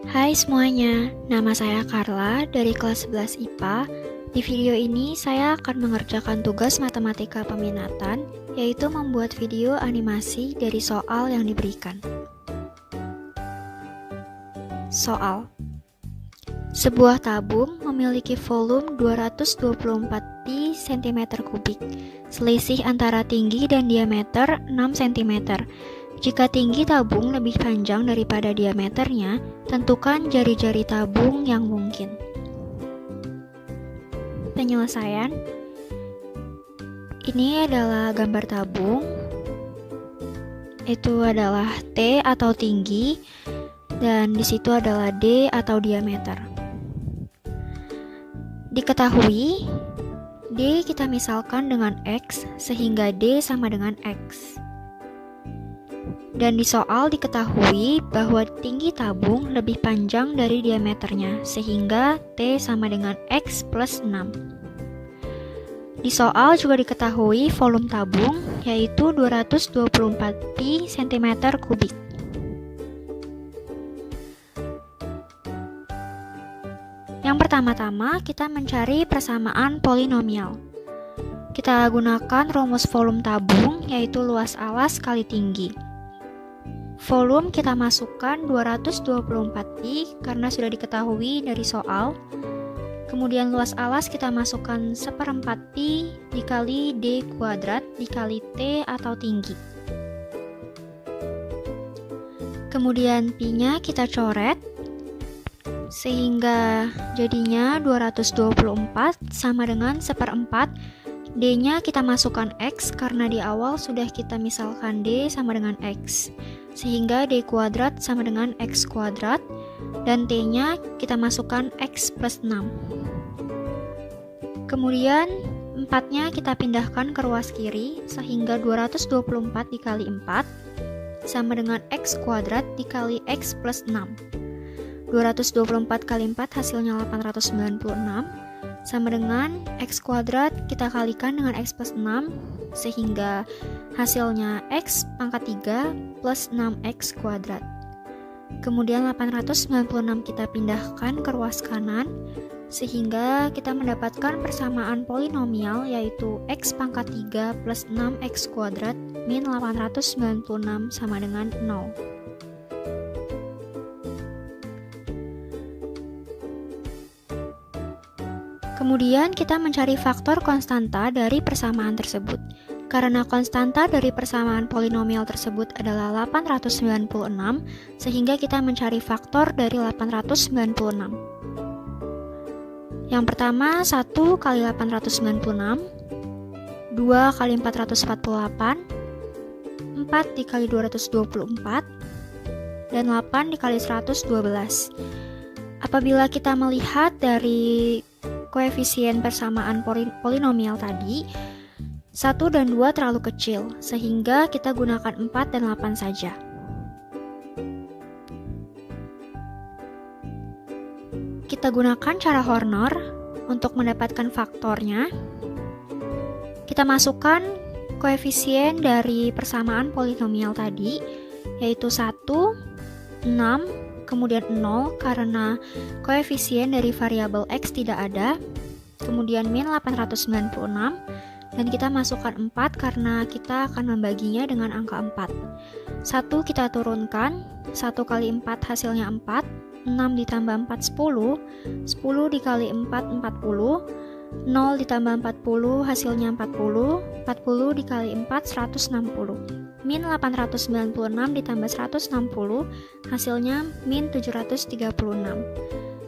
Hai semuanya, nama saya Carla dari kelas 11 IPA. Di video ini saya akan mengerjakan tugas matematika peminatan, yaitu membuat video animasi dari soal yang diberikan. Soal: sebuah tabung memiliki volume 224 pi cm3. Selisih antara tinggi dan diameter 6 cm. Jika tinggi tabung lebih panjang daripada diameternya, tentukan jari-jari tabung yang mungkin. Penyelesaian: ini adalah gambar tabung. Itu adalah T atau tinggi, dan di situ adalah D atau diameter. Diketahui, D kita misalkan dengan X, sehingga D sama dengan X. Dan di soal diketahui bahwa tinggi tabung lebih panjang dari diameternya, sehingga T sama dengan X plus 6. Di soal juga diketahui volume tabung, yaitu 224 pi cm3. Yang pertama-tama kita mencari persamaan polinomial. Kita gunakan rumus volume tabung, yaitu luas alas kali tinggi. Volume kita masukkan 224 pi karena sudah diketahui dari soal. Kemudian luas alas kita masukkan 1/4 pi dikali D kuadrat dikali T atau tinggi. Kemudian pi-nya kita coret, sehingga jadinya 224 sama dengan 1/4. D-nya kita masukkan X karena di awal sudah kita misalkan D sama dengan X, sehingga D kuadrat sama dengan X kuadrat, dan T-nya kita masukkan X plus 6. Kemudian 4-nya kita pindahkan ke ruas kiri, sehingga 224 dikali 4 sama dengan X kuadrat dikali X plus 6. 224 kali 4 hasilnya 896, sama dengan X kuadrat kita kalikan dengan X plus 6, sehingga hasilnya X pangkat 3 plus 6X kuadrat. Kemudian 896 kita pindahkan ke ruas kanan, sehingga kita mendapatkan persamaan polinomial, yaitu X pangkat 3 plus 6X kuadrat min 896 sama dengan 0. Kemudian kita mencari faktor konstanta dari persamaan tersebut. Karena konstanta dari persamaan polinomial tersebut adalah 896, sehingga kita mencari faktor dari 896. Yang pertama, 1 kali 896, 2 kali 448, 4 dikali 224, dan 8 dikali 112. Apabila kita melihat dari koefisien persamaan polinomial tadi, 1 dan 2 terlalu kecil, sehingga kita gunakan 4 dan 8 saja. Kita gunakan cara Horner untuk mendapatkan faktornya. Kita masukkan koefisien dari persamaan polinomial tadi, yaitu 1, 6, kemudian 0 karena koefisien dari variabel X tidak ada, kemudian min 896, dan kita masukkan 4 karena kita akan membaginya dengan angka 4. 1 kita turunkan, 1 kali 4 hasilnya 4, 6 ditambah 4 10, 10 dikali 4 40, 0 ditambah 40 hasilnya 40, 40 dikali 4 160. Min 896 ditambah 160, hasilnya min 736.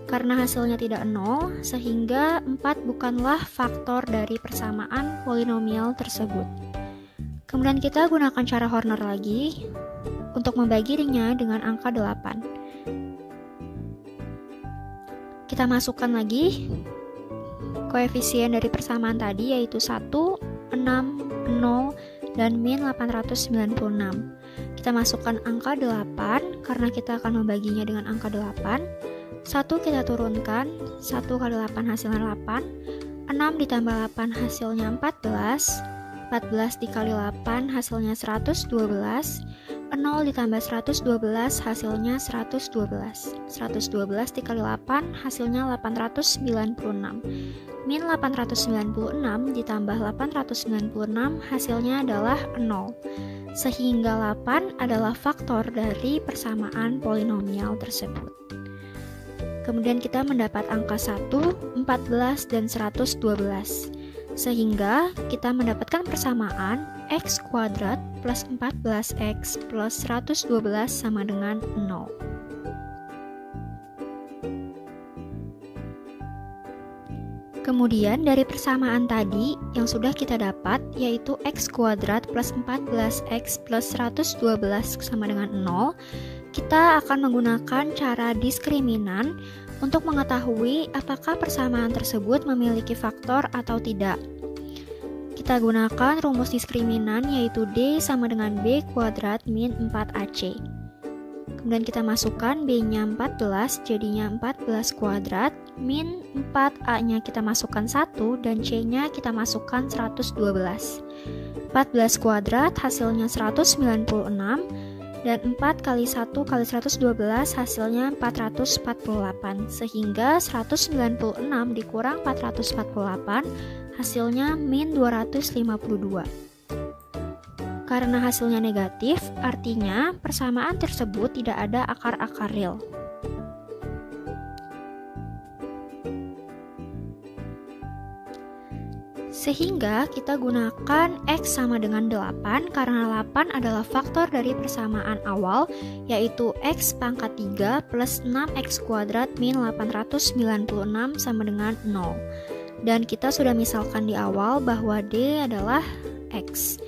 Karena hasilnya tidak 0, sehingga 4 bukanlah faktor dari persamaan polinomial tersebut. Kemudian kita gunakan cara Horner lagi untuk membaginya dengan angka 8. Kita masukkan lagi koefisien dari persamaan tadi, yaitu 1, 6, 0, dan min 896. Kita masukkan angka 8 karena kita akan membaginya dengan angka 8. 1 kita turunkan, 1 kali 8 hasilnya 8, 6 ditambah 8 hasilnya 14, 14 dikali 8 hasilnya 112, 0 ditambah 112 hasilnya 112. 112 dikali 8 hasilnya 896. Min 896 ditambah 896 hasilnya adalah 0. Sehingga 8 adalah faktor dari persamaan polinomial tersebut. Kemudian kita mendapat angka 1, 14, dan 112. Sehingga kita mendapatkan persamaan x kuadrat plus 14x plus 112 sama dengan 0. Kemudian dari persamaan tadi yang sudah kita dapat yaitu x kuadrat plus 14x plus 112 sama dengan 0, kita akan menggunakan cara diskriminan untuk mengetahui apakah persamaan tersebut memiliki faktor atau tidak. Kita gunakan rumus diskriminan yaitu D sama dengan B kuadrat min 4AC. Kemudian kita masukkan B-nya 14, jadinya 14 kuadrat, min 4A-nya kita masukkan 1, dan C-nya kita masukkan 112. 14 kuadrat hasilnya 196, dan 4 kali 1 kali 112 hasilnya 448, sehingga 196 dikurang 448 hasilnya min 252. Karena hasilnya negatif, artinya persamaan tersebut tidak ada akar-akar real. Sehingga kita gunakan X sama dengan 8 karena 8 adalah faktor dari persamaan awal yaitu X pangkat 3 plus 6X kuadrat min 896 sama dengan 0. Dan kita sudah misalkan di awal bahwa D adalah X.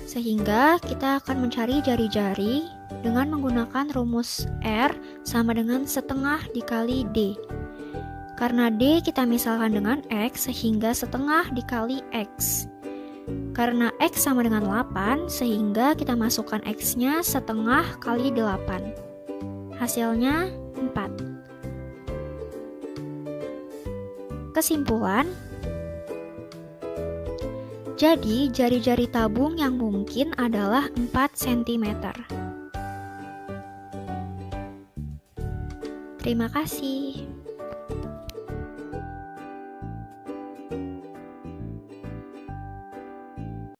Sehingga kita akan mencari jari-jari dengan menggunakan rumus R sama dengan setengah dikali D. Karena D kita misalkan dengan X, sehingga setengah dikali X. Karena X sama dengan 8, sehingga kita masukkan X-nya setengah kali 8. Hasilnya 4. Kesimpulan, jadi jari-jari tabung yang mungkin adalah 4 cm. Terima kasih.